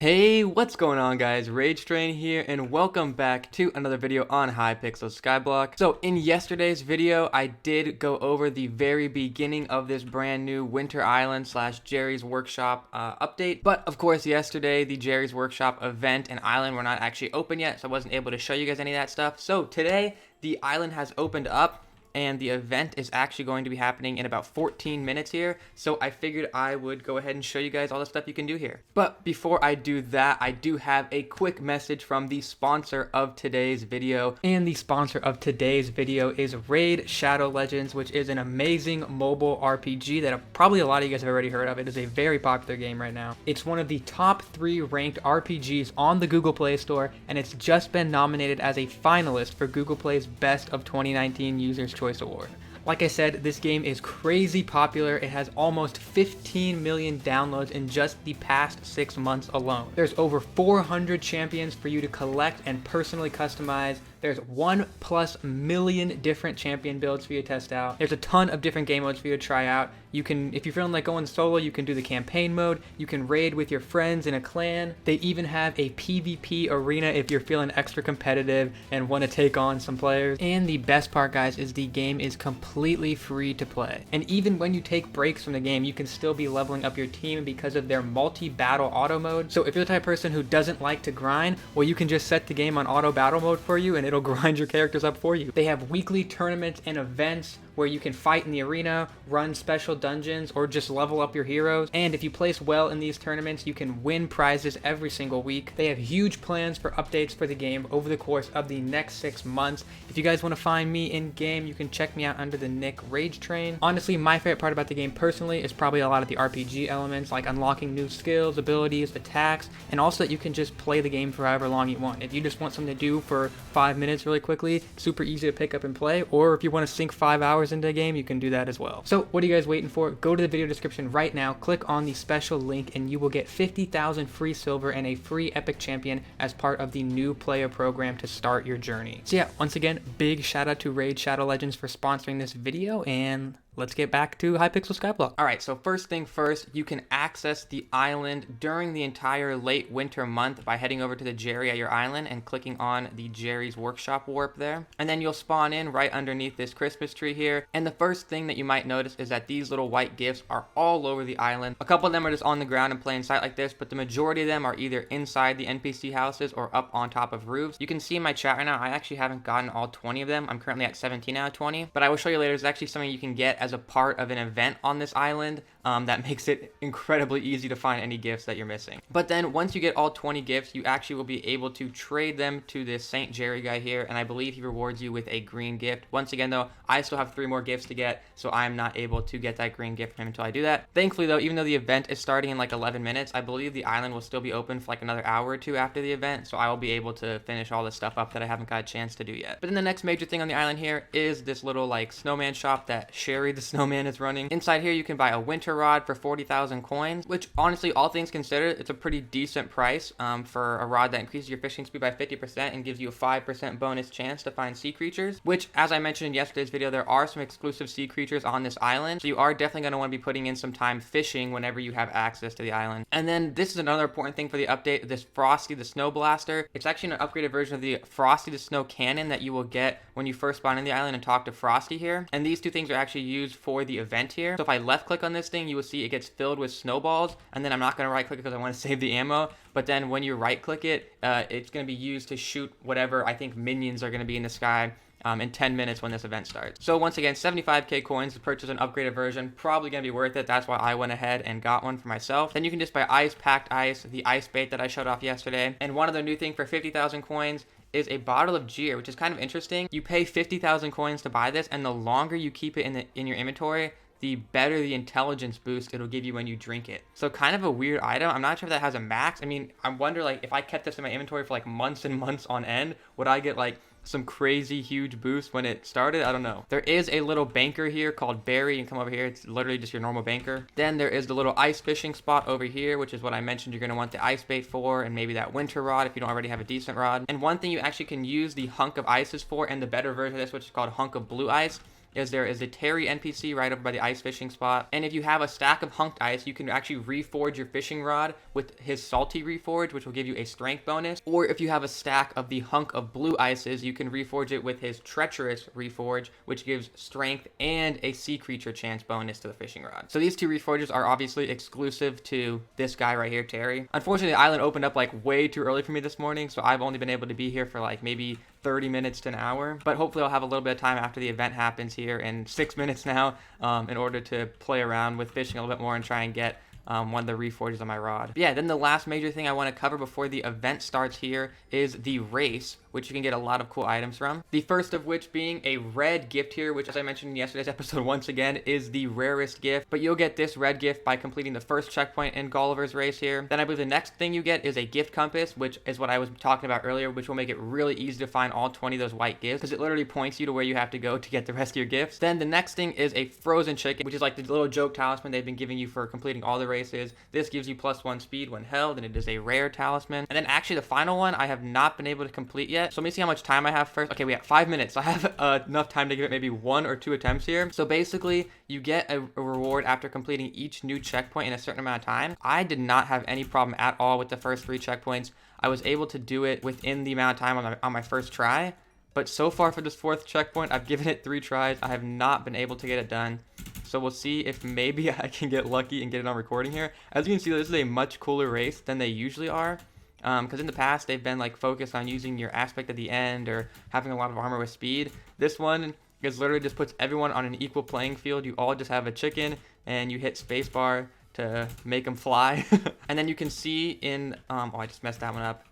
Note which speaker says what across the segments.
Speaker 1: Hey, what's going on guys? RageTrain here and welcome back to another video on Hypixel Skyblock. So in yesterday's video, I did go over the very beginning of this brand new Winter Island / Jerry's Workshop update. But of course yesterday, the Jerry's Workshop event and island were not actually open yet, so I wasn't able to show you guys any of that stuff. So today, the island has opened up, and the event is actually going to be happening in about 14 minutes here, so I figured I would go ahead and show you guys all the stuff you can do here. But before I do that, I do have a quick message from the sponsor of today's video, and the sponsor of today's video is Raid Shadow Legends, which is an amazing mobile RPG that probably a lot of you guys have already heard of. It is a very popular game right now. It's one of the top 3 ranked RPGs on the Google Play Store, and it's just been nominated as a finalist for Google Play's Best of 2019 Users' Choice Award. Like I said, this game is crazy popular. It has almost 15 million downloads in just the past 6 months alone. There's over 400 champions for you to collect and personally customize. There's 1+ million different champion builds for you to test out. There's a ton of different game modes for you to try out. You can, if you're feeling like going solo, you can do the campaign mode. You can raid with your friends in a clan. They even have a PvP arena if you're feeling extra competitive and want to take on some players. And the best part, guys, is the game is completely free to play. And even when you take breaks from the game, you can still be leveling up your team because of their multi-battle auto mode. So if you're the type of person who doesn't like to grind, well, you can just set the game on auto battle mode for you and it'll grind your characters up for you. They have weekly tournaments and events where you can fight in the arena, run special dungeons, or just level up your heroes. And if you place well in these tournaments, you can win prizes every single week. They have huge plans for updates for the game over the course of the next 6 months. If you guys want to find me in game, you can check me out under the nick RageTrain. Honestly, my favorite part about the game personally is probably a lot of the RPG elements, like unlocking new skills, abilities, attacks, and also that you can just play the game for however long you want. If you just want something to do for 5 minutes really quickly, super easy to pick up and play, or if you want to sink 5 hours into a game, you can do that as well. So what are you guys waiting for? Go to the video description right now, click on the special link, and you will get 50,000 free silver and a free epic champion as part of the new player program to start your journey. So yeah, once again, big shout out to Raid Shadow Legends for sponsoring this video, and let's get back to Hypixel Skyblock. All right, so first thing first, you can access the island during the entire late winter month by heading over to the Jerry at your island and clicking on the Jerry's Workshop warp there. And then you'll spawn in right underneath this Christmas tree here. And the first thing that you might notice is that these little white gifts are all over the island. A couple of them are just on the ground in plain sight like this, but the majority of them are either inside the NPC houses or up on top of roofs. You can see in my chat right now, I actually haven't gotten all 20 of them. I'm currently at 17 out of 20, but I will show you later. There's actually something you can get as a part of an event on this island that makes it incredibly easy to find any gifts that you're missing. But then once you get all 20 gifts, you actually will be able to trade them to this St. Jerry guy here, and I believe he rewards you with a green gift. Once again though, I still have 3 more gifts to get, so I'm not able to get that green gift from him until I do that. Thankfully though, even though the event is starting in like 11 minutes, I believe the island will still be open for like another hour or 2 after the event, so I will be able to finish all the stuff up that I haven't got a chance to do yet. But then the next major thing on the island here is this little like snowman shop that Sherry the snowman is running. Inside here you can buy a winter rod for 40,000 coins, which honestly, all things considered, it's a pretty decent price for a rod that increases your fishing speed by 50% and gives you a 5% bonus chance to find sea creatures, which, as I mentioned in yesterday's video, there are some exclusive sea creatures on this island, so you are definitely going to want to be putting in some time fishing whenever you have access to the island. And then this is another important thing for the update, this Frosty the Snow Blaster. It's actually an upgraded version of the Frosty the Snow Cannon that you will get when you first spawn in the island and talk to Frosty here. And these 2 things are actually used for the event here. So if I left click on this thing, you will see it gets filled with snowballs, and then I'm not going to right click because I want to save the ammo, but then when you right click it, it's going to be used to shoot whatever I think minions are going to be in the sky in 10 minutes when this event starts. So once again, 75k coins to purchase an upgraded version, probably going to be worth it. That's why I went ahead and got one for myself. Then you can just buy ice, packed ice, the ice bait that I showed off yesterday. And one other new thing for 50,000 coins is a bottle of Jeer, which is kind of interesting. You pay 50,000 coins to buy this, and the longer you keep it in your inventory, the better the intelligence boost it'll give you when you drink it. So kind of a weird item. I'm not sure if that has a max. I mean, I wonder like if I kept this in my inventory for like months and months on end, would I get like some crazy huge boost when it started? I don't know. There is a little banker here called Barry. You can come over here. It's literally just your normal banker. Then there is the little ice fishing spot over here, which is what I mentioned you're going to want the ice bait for, and maybe that winter rod if you don't already have a decent rod. And one thing you actually can use the hunk of ices for, and the better version of this, which is called hunk of blue ice, is there is a Terry NPC right over by the ice fishing spot. And if you have a stack of hunked ice, you can actually reforge your fishing rod with his salty reforge, which will give you a strength bonus. Or if you have a stack of the hunk of blue ices, you can reforge it with his treacherous reforge, which gives strength and a sea creature chance bonus to the fishing rod. So these two reforges are obviously exclusive to this guy right here, Terry. Unfortunately, the island opened up like way too early for me this morning, so I've only been able to be here for like maybe 30 minutes to an hour, but hopefully I'll have a little bit of time after the event happens here in 6 minutes now, in order to play around with fishing a little bit more and try and get one of the reforges on my rod. But yeah, then the last major thing I want to cover before the event starts here is the race, which you can get a lot of cool items from. The first of which being a red gift here, which, as I mentioned in yesterday's episode once again, is the rarest gift. But you'll get this red gift by completing the first checkpoint in Gulliver's Race here. Then I believe the next thing you get is a gift compass, which is what I was talking about earlier, which will make it really easy to find all 20 of those white gifts, because it literally points you to where you have to go to get the rest of your gifts. Then the next thing is a frozen chicken, which is like the little joke talisman they've been giving you for completing all the races. This gives you +1 speed when held, and it is a rare talisman. And then actually the final one I have not been able to complete yet. So let me see how much time I have first. Okay, we have 5 minutes. So I have enough time to give it maybe 1 or 2 attempts here. So basically, you get a reward after completing each new checkpoint in a certain amount of time. I did not have any problem at all with the first 3 checkpoints. I was able to do it within the amount of time on my first try. But so far for this 4th checkpoint, I've given it 3 tries. I have not been able to get it done. So we'll see if maybe I can get lucky and get it on recording here. As you can see, this is a much cooler race than they usually are. Because in the past, they've been like focused on using your aspect at the end or having a lot of armor with speed. This one is literally just puts everyone on an equal playing field. You all just have a chicken and you hit spacebar to make them fly. And then you can see in, oh, I just messed that one up.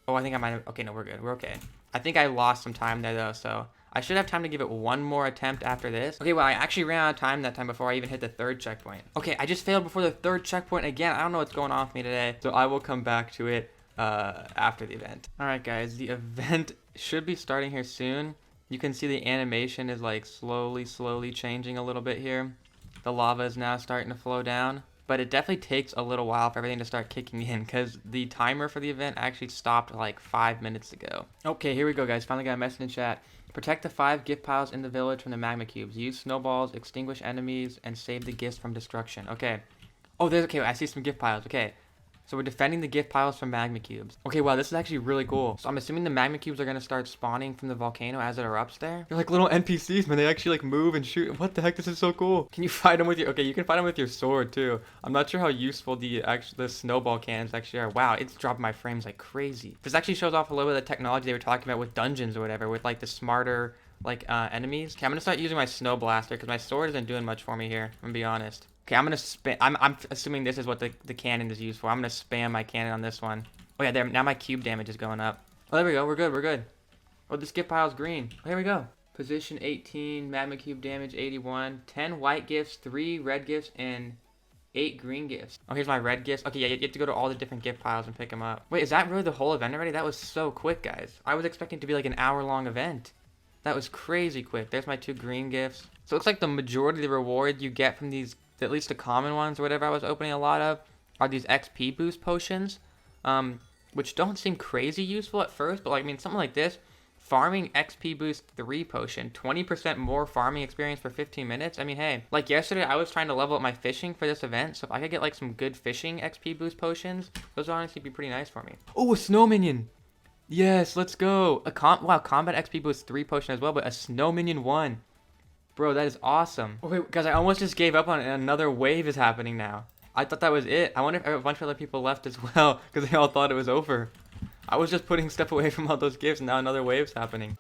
Speaker 1: Oh, I think I might have, okay, no, we're good. We're okay. I think I lost some time there though, so I should have time to give it 1 more attempt after this. Okay, well, I actually ran out of time that time before I even hit the 3rd checkpoint. Okay, I just failed before the 3rd checkpoint again. I don't know what's going on with me today, so I will come back to it after the event. All right, guys, the event should be starting here soon. You can see the animation is like slowly changing a little bit here. The lava is now starting to flow down, but it definitely takes a little while for everything to start kicking in because the timer for the event actually stopped like 5 minutes ago. Okay, here we go, guys. Finally got a message in chat. Protect the 5 gift piles in the village from the magma cubes. Use snowballs, extinguish enemies, and save the gifts from destruction. Okay. Oh, there's, okay, I see some gift piles. Okay. So we're defending the gift piles from magma cubes. Okay, wow, this is actually really cool. So I'm assuming the magma cubes are going to start spawning from the volcano as it erupts there. They're like little NPCs, man. They actually like move and shoot. What the heck? This is so cool. Can you fight them with your... Okay, you can fight them with your sword too. I'm not sure how useful the snowball cannons actually are. Wow, it's dropping my frames like crazy. This actually shows off a little bit of the technology they were talking about with dungeons or whatever, with like the smarter like enemies. Okay, I'm going to start using my snow blaster because my sword isn't doing much for me here. I'm going to be honest. Okay, I'm going to spam. I'm assuming this is what the cannon is used for. I'm going to spam my cannon on this one. Oh, yeah, there. Now my cube damage is going up. Oh, there we go. We're good. We're good. Oh, this gift pile's green. Oh, here we go. Position 18, magma cube damage 81, 10 white gifts, 3 red gifts, and 8 green gifts. Oh, here's my red gifts. Okay, yeah, you have to go to all the different gift piles and pick them up. Wait, is that really the whole event already? That was so quick, guys. I was expecting it to be like an hour-long event. That was crazy quick. There's my 2 green gifts. So it looks like the majority of the reward you get from these, at least the common ones or whatever I was opening a lot of, are these XP boost potions, which don't seem crazy useful at first, but like, I mean, something like this, farming XP boost 3 potion, 20% more farming experience for 15 minutes. I mean, hey, like yesterday, I was trying to level up my fishing for this event, so if I could get like some good fishing XP boost potions, those would honestly be pretty nice for me. Oh, a snow minion. Yes, let's go. Wow, combat XP boost 3 potion as well, but a snow minion 1. Bro, that is awesome. Oh, wait, guys, I almost just gave up on it and another wave is happening now. I thought that was it. I wonder if a bunch of other people left as well because they all thought it was over. I was just putting stuff away from all those gifts and now another wave's happening.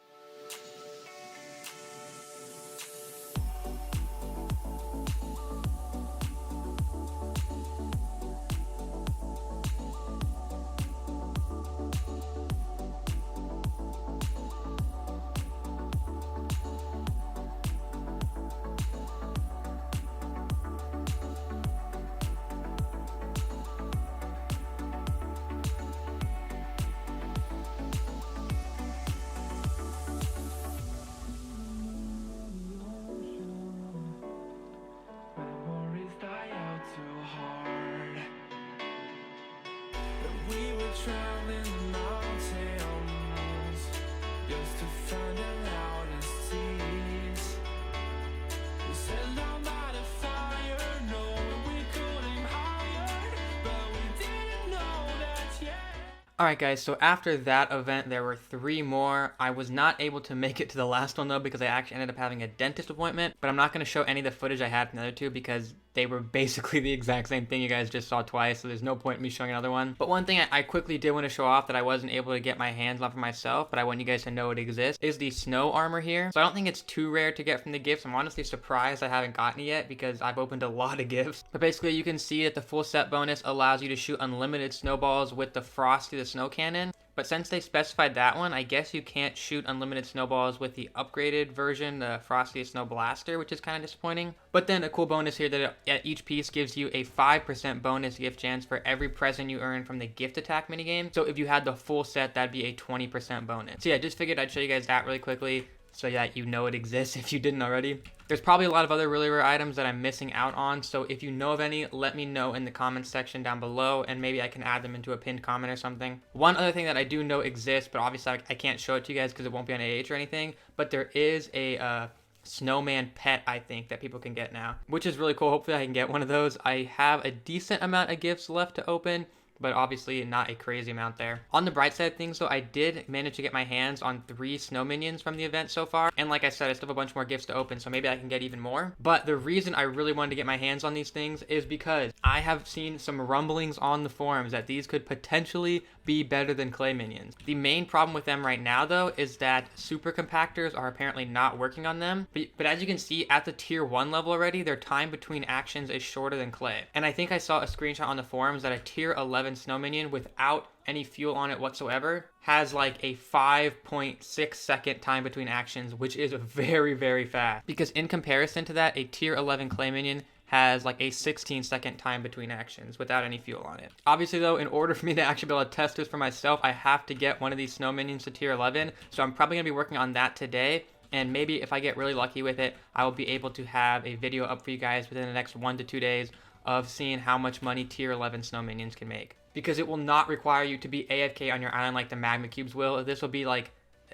Speaker 1: Alright guys, so after that event, there were 3 more. I was not able to make it to the last one though because I actually ended up having a dentist appointment, but I'm not going to show any of the footage I had from the other 2 because they were basically the exact same thing you guys just saw twice, so there's no point in me showing another one. But one thing I quickly did want to show off that I wasn't able to get my hands on for myself, but I want you guys to know it exists, is the snow armor here. So I don't think it's too rare to get from the gifts. I'm honestly surprised I haven't gotten it yet because I've opened a lot of gifts. But basically you can see that the full set bonus allows you to shoot unlimited snowballs with the Frosty the Snow Cannon. But since they specified that one, I guess you can't shoot unlimited snowballs with the upgraded version, the Frosty Snow Blaster, which is kind of disappointing. But then a cool bonus here that at each piece gives you a 5% bonus gift chance for every present you earn from the gift attack minigame. So if you had the full set, that'd be a 20% bonus. So yeah, just figured I'd show you guys that really quickly so that you know it exists if you didn't already. There's probably a lot of other really rare items that I'm missing out on, so if you know of any, let me know in the comments section down below, and maybe I can add them into a pinned comment or something. One other thing that I do know exists, but obviously I can't show it to you guys because it won't be on AH or anything, but there is a snowman pet, I think, that people can get now, which is really cool. Hopefully I can get one of those. I have a decent amount of gifts left to open, but obviously not a crazy amount there. On the bright side of things though, I did manage to get my hands on 3 snow minions from the event so far. And like I said, I still have a bunch more gifts to open, so maybe I can get even more. But the reason I really wanted to get my hands on these things is because I have seen some rumblings on the forums that these could potentially be better than clay minions. The main problem with them right now though is that super compactors are apparently not working on them. But as you can see at the tier 1 level already, their time between actions is shorter than clay. And I think I saw a screenshot on the forums that a tier 11 snow minion without any fuel on it whatsoever has like a 5.6 second time between actions, which is very, very fast. Because in comparison to that, a tier 11 clay minion has like a 16-second time between actions without any fuel on it. Obviously though, in order for me to actually be able to test this for myself, I have to get one of these snow minions to tier 11. So I'm probably gonna be working on that today. And maybe if I get really lucky with it, I will be able to have a video up for you guys within the next 1 to 2 days of seeing how much money tier 11 snow minions can make. Because it will not require you to be AFK on your island like the magma cubes will. This will be like,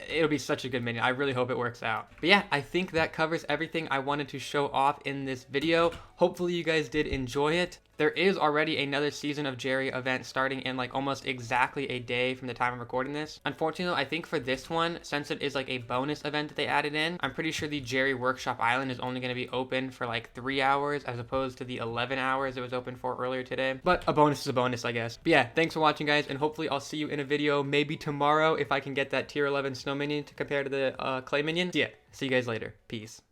Speaker 1: it'll be such a good minion. I really hope it works out. But yeah, I think that covers everything I wanted to show off in this video. Hopefully you guys did enjoy it. There is already another season of Jerry event starting in like almost exactly a day from the time I'm recording this. Unfortunately, I think for this one, since it is like a bonus event that they added in, I'm pretty sure the Jerry Workshop Island is only going to be open for like 3 hours as opposed to the 11 hours it was open for earlier today. But a bonus is a bonus, I guess. But yeah, thanks for watching guys, and hopefully I'll see you in a video maybe tomorrow if I can get that tier 11 snow minion to compare to the clay minion. Yeah, see you guys later. Peace.